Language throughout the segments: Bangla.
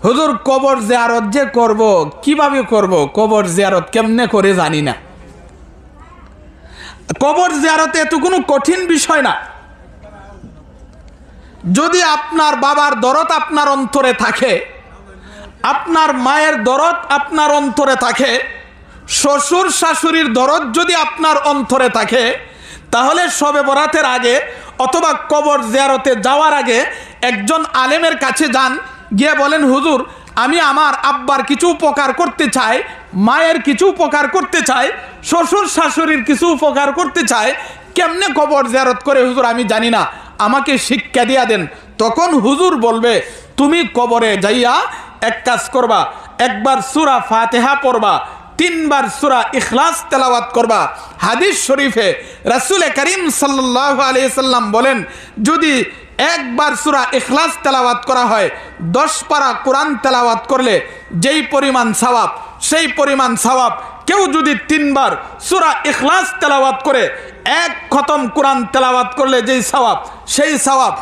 হুজুর কবর জিয়ারত যে করব, কিভাবে করব? কবর জিয়ারত কেমনে করে জানি না। কবর জিয়ারত এত কোনো কঠিন বিষয় না। যদি আপনার বাবার দরদ আপনার অন্তরে থাকে, আপনার মায়ের দরদ আপনার অন্তরে থাকে, শ্বশুর শাশুড়ির দরদ যদি আপনার অন্তরে থাকে, তাহলে শবে বরাতের আগে অথবা কবর জিয়ারতে যাওয়ার আগে একজন আলেমের কাছে যান, গিয়ে বলেন, হুজুর আমি আমার আব্বার কিছু উপকার করতে চাই, মায়ের কিছু উপকার করতে চাই, শ্বশুর শাশুড়ির কিছু উপকার করতে চাই, কেমনে কবর জিয়ারত করে হুজুর আমি জানি না, আমাকে শিক্ষা দিয়া দেন। তখন হুজুর বলবে, তুমি কবরে যাইয়া এক কাজ করবা, একবার সূরা ফাতিহা পড়বা, 3 বার সূরা ইখলাস তেলাওয়াত করবা। হাদিস শরীফে রাসূল করিম সাল্লাল্লাহু আলাইহি সাল্লাম বলেন, যদি একবার সূরা ইখলাস তেলাওয়াত করা হয়, 10 পারা কোরআন তেলাওয়াত করলে যেই পরিমাণ সওয়াব, সেই পরিমাণ সওয়াব কেউ যদি 3 বার সূরা ইখলাস তেলাওয়াত করে, 1 খতম কোরআন তেলাওয়াত করলে যেই সওয়াব, সেই সওয়াব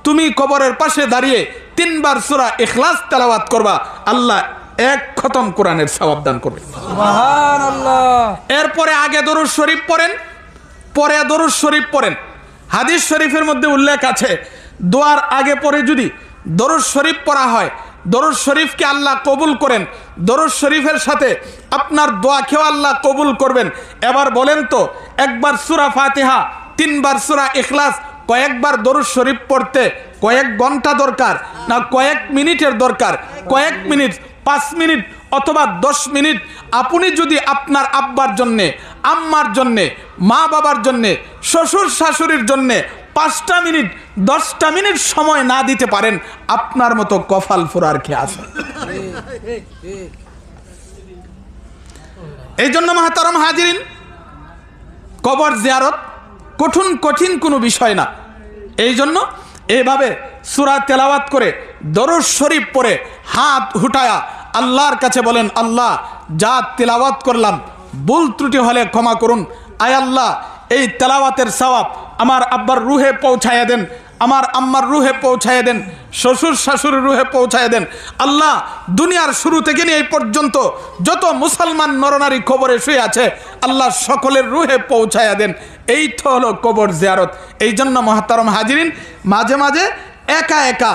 তুমি কবরের পাশে দাঁড়িয়ে 3 বার সূরা ইখলাস তেলাওয়াত করবা, আল্লাহ 1 খতম কোরআনের সওয়াব দান করবে। সুবহানাল্লাহ। এরপরে আগে দরুদ শরীফ পড়েন, পরে দরুদ শরীফ পড়েন। হাদিস শরীফের মধ্যে উল্লেখ আছে, দোয়ার আগে পরে যদি দরুদ শরীফ পড়া হয়, দরুদ শরীফকে আল্লাহ কবুল করেন, দরুদ শরীফের সাথে আপনার দোয়াকেও আল্লাহ কবুল করবেন। এবার বলেন তো, একবার সূরা ফাতিহা, 3 বার সূরা ইখলাস, কয়েকবার দরুদ শরীফ পড়তে কয়েক ঘন্টা দরকার না কয়েক মিনিটের দরকার? কয়েক মিনিট, 5 মিনিট অথবা 10 মিনিট আপনি যদি আপনার আব্বার জন্যে, আম্মার জন্যে, মা বাবার জন্যে, শ্বশুর শাশুড়ির জন্যে 5টা মিনিট 10টা মিনিট সময় না দিতে পারেন, আপনার মতো কপাল ফুরার কে আছে? এই জন্য মুহতারাম হাজিরিন, কবর জিয়ারত কঠিন কোনো বিষয় না। এই জন্য এইভাবে সূরা তেলাওয়াত করে দরুদ শরীফ পড়ে হাত উঠায়া আল্লাহর কাছে বলেন, আল্লাহ যা তেলাওয়াত করলাম ভুল ত্রুটি হলে ক্ষমা করুন। আয় আল্লাহ, এই তেলাওয়াতের সওয়াব আমার আব্বার রুহে পৌঁছায়া দেন, আমার আম্মার রুহে পৌঁছায়া দেন, শ্বশুর শাশুড়ির রুহে পৌঁছায়া দেন। আল্লাহ, দুনিয়ার শুরু থেকে নিয়ে এই পর্যন্ত যত মুসলমান নরনারী কবরে শুয়ে আছে, আল্লাহ সকলের রুহে পৌঁছায়া দেন। এই তো হলো কবর জিয়ারত। এই জন্য মুহতারাম হাজিরিন, মাঝে মাঝে একা একা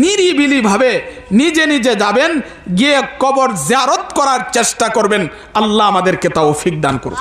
নিরিবিলিভাবে নিজে নিজে যাবেন, গিয়ে কবর জিয়ারত করার চেষ্টা করবেন। আল্লাহ আমাদেরকে তৌফিক দান করুন।